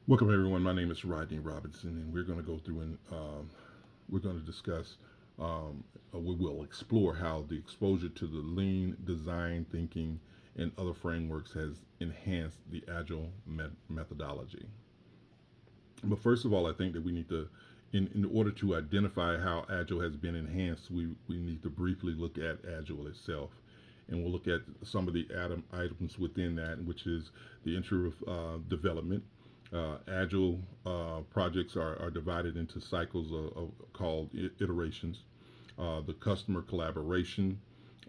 Welcome everyone. My name is Rodney Robinson, and we're going to go through and we're going to discuss. We will explore how the exposure to the lean design thinking and other frameworks has enhanced the agile methodology. But first of all, I think that we need to, in order to identify how agile has been enhanced, we need to briefly look at agile itself, and we'll look at some of the items within that, which is the intro of development. Agile projects are divided into cycles called iterations. The customer collaboration,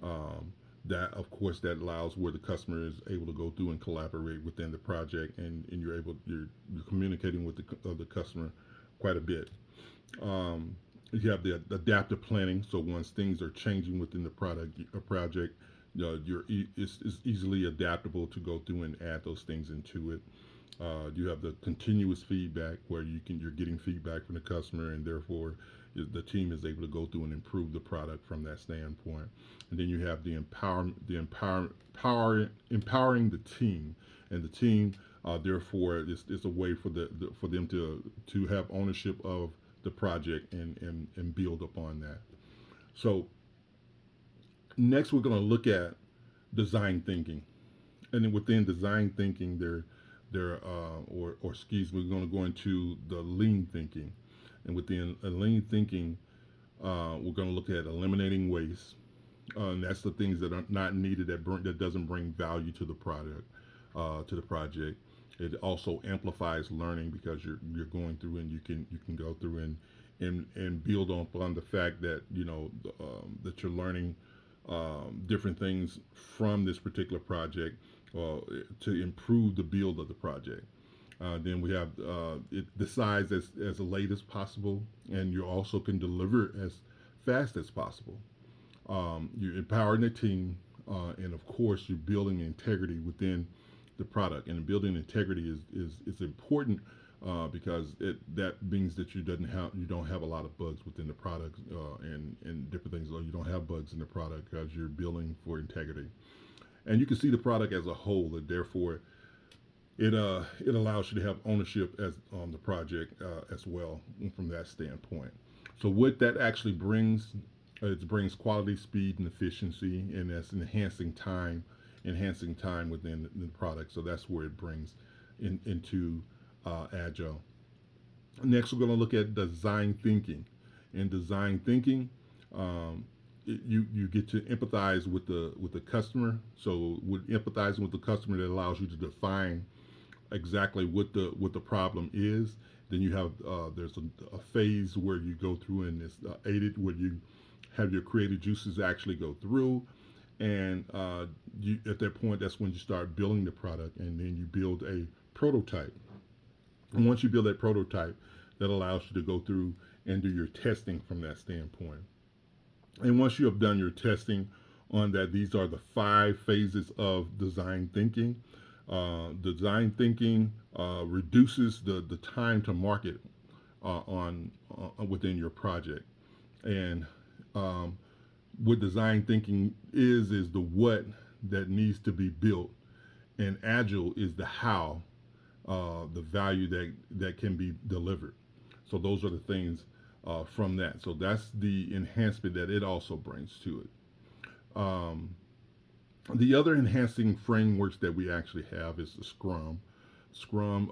um, that of course that allows where the customer is able to go through and collaborate within the project, and you're communicating with the customer quite a bit. Um, you have the adaptive planning. So once things are changing within the product a project, it's easily adaptable to go through and add those things into it. You have the continuous feedback where you're getting feedback from the customer, and therefore the team is able to go through and improve the product from that standpoint. And then you have empowering the team, and the team therefore is a way for for them to have ownership of the project and build upon that. So next we're going to look at design thinking, and then within design thinking or excuse me, we're going to go into the lean thinking, and within a lean thinking, we're going to look at eliminating waste, and that's the things that are not needed that doesn't bring value to the product, to the project. It also amplifies learning because you're going through and you can go through and build upon the fact that that you're learning different things from this particular project to improve the build of the project. Then we have the size as late as possible, and you also can deliver as fast as possible. You're empowering the team, and of course, you're building integrity within the product. And building integrity is important because that means that you don't have a lot of bugs within the product and different things, or you don't have bugs in the product because you're building for integrity. And you can see the product as a whole, and therefore it allows you to have ownership as on the project as well from that standpoint. So what that actually brings, it brings quality, speed, and efficiency, and that's enhancing time within the product. So that's where it brings into agile. Next, we're going to look at design thinking. In design thinking, um, you get to empathize with the customer. So with empathizing with the customer, that allows you to define exactly what the problem is. Then you have there's a phase where you go through and it's aided where you have your creative juices actually go through, and at that point that's when you start building the product, and then you build a prototype. And once you build that prototype, that allows you to go through and do your testing from that standpoint. And once you have done your testing on that, these are the 5 phases of design thinking. Design thinking reduces the time to market on within your project. And what design thinking is the what that needs to be built, and agile is the how, the value that can be delivered. So those are the things from that. So that's the enhancement that it also brings to it. The other enhancing frameworks that we actually have is the Scrum. Scrum,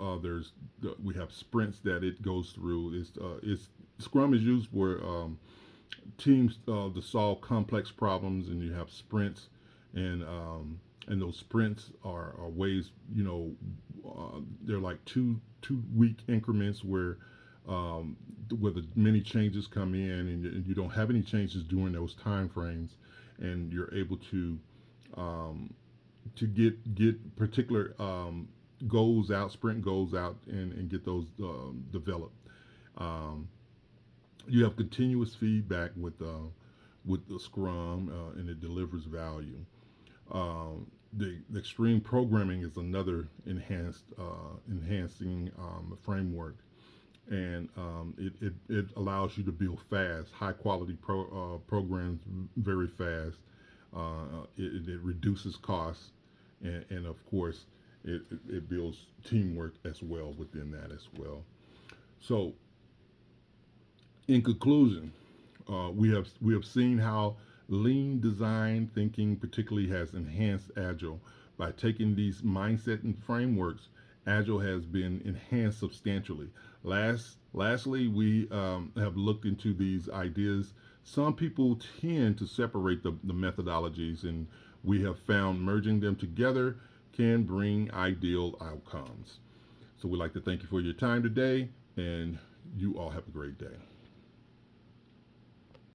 we have sprints that it goes through. It's Scrum is used for teams to solve complex problems, and you have sprints, and and those sprints are ways, they're like 2 week increments where the many changes come in, and you don't have any changes during those time frames, and you're able um, to get particular goals out, sprint goals out, and get those developed. Um, you have continuous feedback with the Scrum, and it delivers value. The extreme programming is another enhancing framework, and it allows you to build fast, high quality programs very fast. It reduces costs, and of course, it builds teamwork as well within that as well. So, in conclusion, we have seen how lean design thinking particularly has enhanced Agile by taking these mindset and frameworks. Agile has been enhanced substantially. Lastly, we have looked into these ideas. Some people tend to separate the methodologies, and we have found merging them together can bring ideal outcomes. So we'd like to thank you for your time today, and you all have a great day.